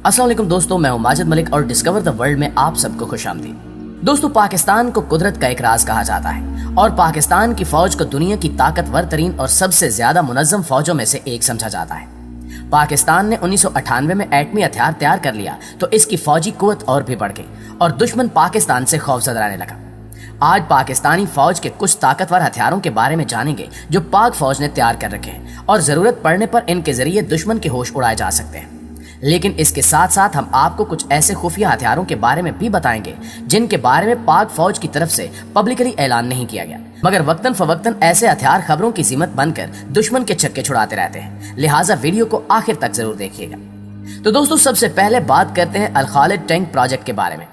अस्सलाम वालेकुम दोस्तों, मैं हूं माजिद मलिक और डिस्कवर द वर्ल्ड में आप सबको खुशामदीद। दोस्तों, पाकिस्तान को कुदरत का एक राज कहा जाता है और पाकिस्तान की फौज को दुनिया की ताकतवर तरीन और सबसे ज्यादा मुनज़्ज़म फौजों में से एक समझा जाता है। पाकिस्तान ने 1998 में एटमी हथियार तैयार कर लिया तो इसकी फौजी कुव्वत और भी बढ़ गई और दुश्मन पाकिस्तान से खौफजदा रहने लगा। आज पाकिस्तानी फौज के कुछ ताकतवर हथियारों के बारे में जानेंगे जो पाक फौज ने तैयार कर रखे हैं और जरूरत पड़ने पर इनके जरिए दुश्मन के होश उड़ाए जा सकते हैं। लेकिन इसके साथ साथ हम आपको कुछ ऐसे खुफिया हथियारों के बारे में भी बताएंगे जिनके बारे में पाक फौज की तरफ से पब्लिकली ऐलान नहीं किया गया, मगर वक्तन फवक्तन ऐसे हथियार खबरों की ज़ीमत बनकर दुश्मन के छक्के छुड़ाते रहते हैं। लिहाजा वीडियो को आखिर तक जरूर देखिएगा। तो दोस्तों, सबसे पहले बात करते हैं अल खालिद टैंक प्रोजेक्ट के बारे में।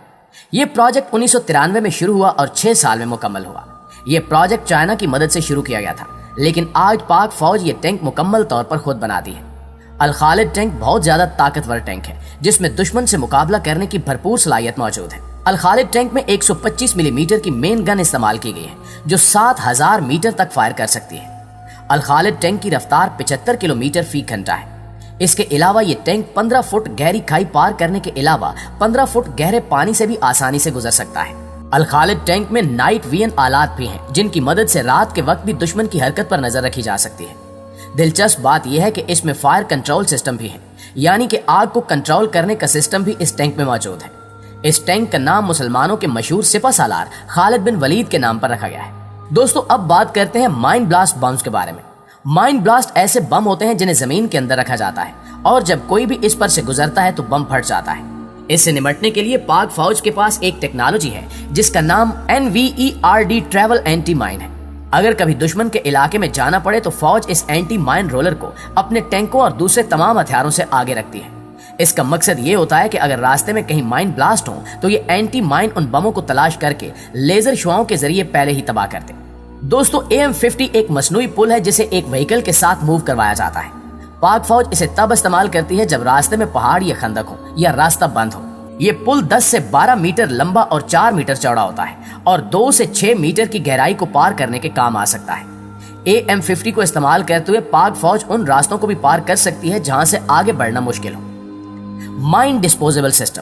ये प्रोजेक्ट 1993 में शुरू हुआ और 6 साल में मुकम्मल हुआ। ये प्रोजेक्ट चाइना की मदद से शुरू किया गया था, लेकिन आज पाक फौज ये टैंक मुकम्मल तौर पर खुद बनाती है। अल खालिद टैंक बहुत ज्यादा ताकतवर टैंक है जिसमें दुश्मन से मुकाबला करने की भरपूर सलाहियत मौजूद है। अल खालिद टैंक में 125 मिलीमीटर की मेन गन इस्तेमाल की गई है जो 7000 मीटर तक फायर कर सकती है। अल खालिद टैंक की रफ्तार 75 किलोमीटर फी घंटा है। इसके अलावा ये टैंक 15 फुट गहरी खाई पार करने के अलावा 15 फुट गहरे पानी से भी आसानी से गुजर सकता है। अल खालिद टैंक में नाइट विजन आलात भी हैं जिनकी मदद से रात के वक्त भी दुश्मन की हरकत पर नजर रखी जा सकती है। दिलचस्प बात यह है कि इसमें फायर कंट्रोल सिस्टम भी है, यानी कि आग को कंट्रोल करने का सिस्टम भी इस टैंक में मौजूद है। इस टैंक का नाम मुसलमानों के मशहूर सिपह सालार खालिद बिन वलीद के नाम पर रखा गया है। दोस्तों, अब बात करते हैं माइन ब्लास्ट बम्स के बारे में। माइन ब्लास्ट ऐसे बम होते हैं जिन्हें जमीन के अंदर रखा जाता है और जब कोई भी इस पर से गुजरता है तो बम फट जाता है। इससे निपटने के लिए पाक फौज के पास एक टेक्नोलॉजी है जिसका नाम NVERD ट्रैवल एंटी माइन है। अगर कभी दुश्मन के इलाके में जाना पड़े तो फौज इस एंटी माइन रोलर को अपने टैंकों और दूसरे तमाम हथियारों से आगे रखती है। इसका मकसद ये होता है कि अगर रास्ते में कहीं माइन ब्लास्ट हो तो ये एंटी माइन उन बमों को तलाश करके लेजर शुआओं के जरिए पहले ही तबाह कर दे। दोस्तों, AM-50 एक मसनूई पुल है जिसे एक व्हीकल के साथ मूव करवाया जाता है। पाक फौज इसे तब इस्तेमाल करती है जब रास्ते में पहाड़ या खंदक हो या रास्ता बंद हो। ये पुल 10 से 12 मीटर लंबा और 4 मीटर चौड़ा होता है और 2 से 6 मीटर की गहराई को पार करने के काम आ सकता है। AM-50 को इस्तेमाल करते हुए पाक फौज उन रास्तों को भी पार कर सकती है जहां से आगे बढ़ना मुश्किल हो। Mine disposable system.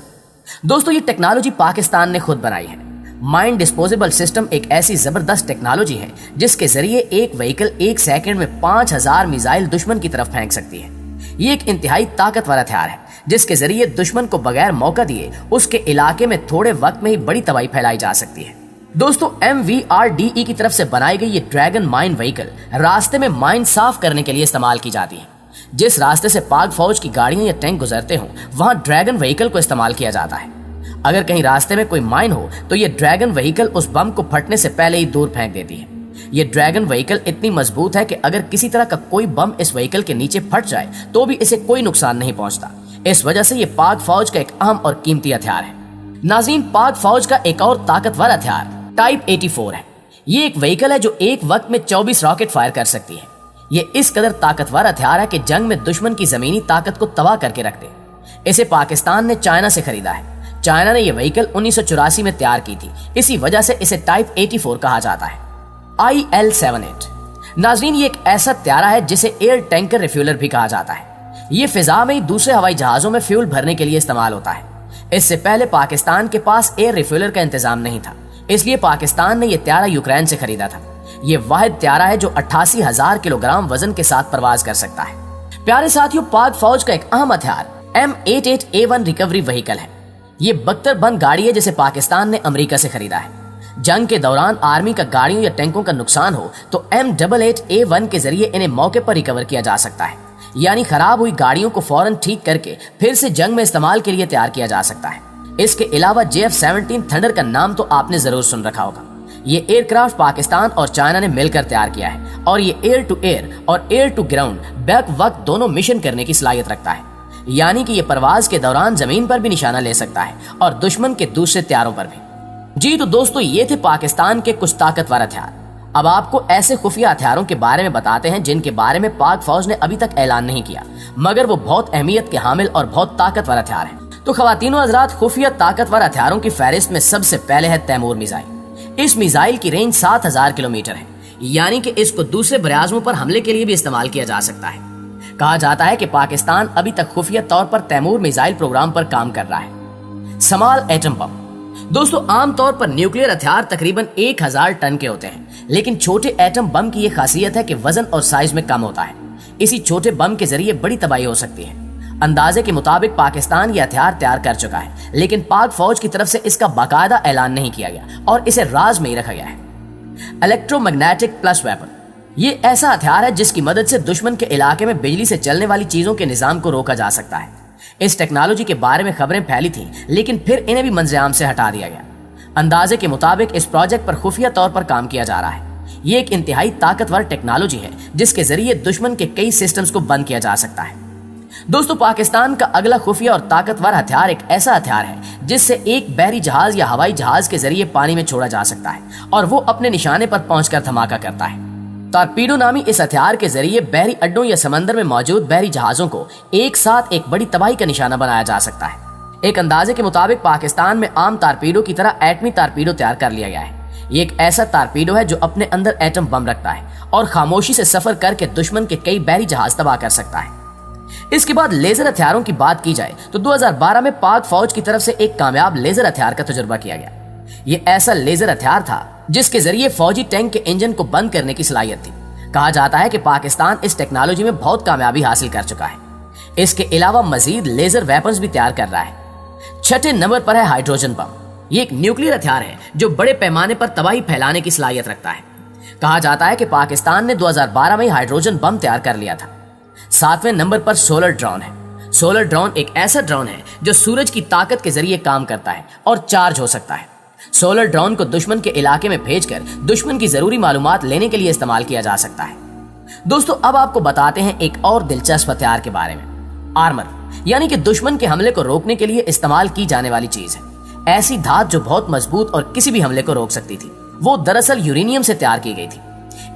दोस्तों, ये टेक्नोलॉजी पाकिस्तान ने खुद बनाई है। माइन डिस्पोजेबल सिस्टम एक ऐसी जबरदस्त टेक्नोलॉजी है जिसके जरिए एक व्हीकल 1 सेकंड में 5000 मिसाइल दुश्मन की तरफ फेंक सकती है। ये एक इंतहाई ताकतवर हथियार है जिसके जरिए दुश्मन को बगैर मौका दिए उसके इलाके में थोड़े वक्त में ही बड़ी तबाही फैलाई जा सकती है। दोस्तों, MVRDE की तरफ से बनाई गई ये ड्रैगन माइन व्हीकल रास्ते में माइन साफ करने के लिए इस्तेमाल की जाती है। जिस रास्ते से पाक फौज की गाड़ियां या टैंक गुजरते हो वहां ड्रैगन व्हीकल को इस्तेमाल किया जाता है। अगर कहीं रास्ते में कोई माइन हो तो ये ड्रैगन व्हीकल उस बम को फटने से पहले ही दूर फेंक देती है। ये ड्रैगन व्हीकल इतनी मजबूत है कि अगर किसी तरह का कोई बम इस व्हीकल के नीचे फट जाए तो भी इसे कोई नुकसान नहीं पहुंचता। इस वजह से ये पाक फौज का एक अहम और कीमती हथियार है। नाज़रीन, पाक फौज का एक और ताकतवर हथियार टाइप 84 है। ये एक व्हीकल है जो एक वक्त में 24 रॉकेट फायर कर सकती है। ये इस कदर ताकतवर हथियार है कि जंग में दुश्मन की जमीनी ताकत को तबाह करके रख दे। इसे पाकिस्तान ने चाइना से खरीदा है। चाइना ने यह व्हीकल 1984 में तैयार की थी, इसी वजह से इसे टाइप 84 कहा जाता है। IL-78। नाज़रीन, ये एक ऐसा हथियार है जिसे एयर टैंकर रिफ्यूलर भी कहा जाता है। ये फिजा में दूसरे हवाई जहाजों में फ्यूल भरने के लिए इस्तेमाल होता है। इससे पहले पाकिस्तान के पास एयर रिफ्यूलर का इंतजाम नहीं था, इसलिए पाकिस्तान ने यह त्यारा यूक्रेन से खरीदा था। ये वाहिद त्यारा है जो 88,000 किलोग्राम वजन के साथ परवाज कर सकता है। प्यारे साथियों, पाक फौज का एक अहम हथियार M88A1 रिकवरी व्हीकल है। ये बख्तरबंद गाड़ी है जिसे पाकिस्तान ने अमेरिका से खरीदा है। जंग के दौरान आर्मी का गाड़ियों या टैंकों का नुकसान हो तो M88A1 के जरिए इन्हें मौके पर रिकवर किया जा सकता है, यानी खराब हुई गाड़ियों को फौरन ठीक करके फिर से जंग में इस्तेमाल के लिए तैयार किया जा सकता है। इसके अलावा JF-17 थंडर का नाम तो आपने जरूर सुन रखा होगा। ये एयरक्राफ्ट पाकिस्तान और चाइना ने मिलकर तैयार किया है और ये एयर टू एयर और एयर टू ग्राउंड बैक वक्त दोनों मिशन करने की सलाहियत रखता है, यानी कि ये परवाज के दौरान जमीन पर भी निशाना ले सकता है और दुश्मन के दूसरे हथियारों पर भी। जी तो दोस्तों, ये थे पाकिस्तान के कुछ ताकतवर हथियार। अब आपको ऐसे खुफिया हथियारों के बारे में बताते हैं जिनके बारे में पाक फौज ने अभी तक ऐलान नहीं किया, मगर वो बहुत अहमियत के हामिल और बहुत ताकतवर हथियार हैं। तो ख्वातीनो हज़रात, खुफिया ताकतवर हथियारों की फहरिस्त में सबसे पहले है तैमूर मिसाइल। इस मिसाइल की रेंज 7000 किलोमीटर है, यानी कि इसको दूसरे बराज़मों पर हमले के लिए भी इस्तेमाल किया जा सकता है। कहा जाता है कि पाकिस्तान अभी तक खुफिया तौर पर तैमूर मिसाइल प्रोग्राम पर काम कर रहा है। समाल एटम बम। दोस्तों, आमतौर पर न्यूक्लियर हथियार तकरीबन 1000 टन के होते हैं, लेकिन छोटे एटम बम की यह खासियत है कि वजन और साइज में कम होता है। इसी छोटे बम के जरिए बड़ी तबाही हो सकती है। अंदाजे के मुताबिक पाकिस्तान ये हथियार तैयार कर चुका है, लेकिन पाक फौज की तरफ से इसका बाकायदा ऐलान नहीं किया गया और इसे राज में ही रखा गया है। Electromagnetic plus weapon. ये ऐसा हथियार है जिसकी मदद से दुश्मन के इलाके में बिजली से चलने वाली चीजों के निजाम को रोका जा सकता है। इस टेक्नोलॉजी के बारे में खबरें फैली थीं, लेकिन फिर इन्हें भी मंजर-ए-आम से हटा दिया गया। अंदाजे के मुताबिक इस प्रोजेक्ट पर खुफिया तौर पर काम किया जा रहा है। ये एक इंतहाई ताकतवर टेक्नोलॉजी है जिसके जरिए दुश्मन के कई सिस्टम्स को बंद किया जा सकता है। दोस्तों, पाकिस्तान का अगला खुफिया और ताकतवर हथियार एक ऐसा हथियार है जिससे एक बहरी जहाज या हवाई जहाज के जरिए पानी में छोड़ा जा सकता है और वो अपने निशाने पर पहुंचकर धमाका करता है। टॉर्पीडो नामी इस हथियार के जरिए बहरी अड्डों या समंदर में मौजूद बहरी जहाजों को एक साथ एक बड़ी तबाही का निशाना बनाया जा सकता है। एक अंदाजे के मुताबिक पाकिस्तान में आम टॉर्पीडो की तरह एटमी टॉर्पीडो तैयार कर लिया गया है। ये एक ऐसा टॉर्पीडो है जो अपने अंदर एटम बम रखता है और खामोशी से सफर करके दुश्मन के कई बहरी जहाज तबाह कर सकता है। इसके बाद लेजर हथियारों की बात की जाए तो 2012 में पाक फौज की तरफ से एक कामयाब लेजर हथियार का तजुर्बा किया गया। ये ऐसा लेजर हथियार था जिसके जरिए फौजी टैंक के इंजन को बंद करने की सलाहियत थी। कहा जाता है कि पाकिस्तान इस टेक्नोलॉजी में बहुत कामयाबी हासिल कर चुका है। इसके अलावा मजीद लेजर वेपन्स भी तैयार कर रहा है। छठे नंबर पर है हाइड्रोजन बम। ये एक न्यूक्लियर हथियार है जो बड़े पैमाने पर तबाही फैलाने की सलाहियत रखता है। कहा जाता है कि पाकिस्तान ने 2012 में हाइड्रोजन बम तैयार कर लिया था। सातवें नंबर पर सोलर ड्रोन है। सोलर ड्रोन एक ऐसा ड्रोन है जो सूरज की ताकत के जरिए काम करता है और चार्ज हो सकता है। सोलर ड्रोन को दुश्मन के इलाके में भेजकर दुश्मन की जरूरी मालूमात लेने के लिए इस्तेमाल किया जा सकता है। दोस्तों, अब आपको बताते हैं एक और दिलचस्प हथियार के बारे में। आर्मर, यानी कि दुश्मन के हमले को रोकने के लिए इस्तेमाल की जाने वाली चीज है। ऐसी धात जो बहुत मजबूत और किसी भी हमले को रोक सकती थी। वो दरअसल यूरेनियम से तैयार की गई थी।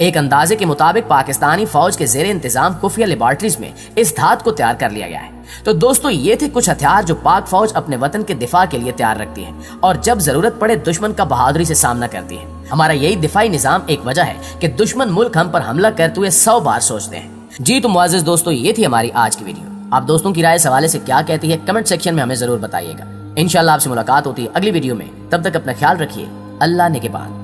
एक अंदाजे के मुताबिक पाकिस्तानी फौज के जेर इंतजाम खुफिया लेबॉर्ट्रीज में इस धात को तैयार कर लिया गया है। तो दोस्तों, ये थे कुछ हथियार जो पाक फौज अपने वतन के दिफा के लिए तैयार रखती है और जब जरूरत पड़े दुश्मन का बहादुरी से सामना करती है। हमारा यही दिफाई निजाम एक वजह है कि दुश्मन मुल्क हम पर हमला करते हुए 100 बार सोचते हैं। जी तो मुआज़िज़ दोस्तों, ये थी हमारी आज की वीडियो। आप दोस्तों की राय इस हवाले से क्या कहती है कमेंट सेक्शन में हमें जरूर बताइएगा। इंशाल्लाह आपसे मुलाकात होती है अगली वीडियो में। तब तक अपना ख्याल रखिए। अल्लाह निगहबान।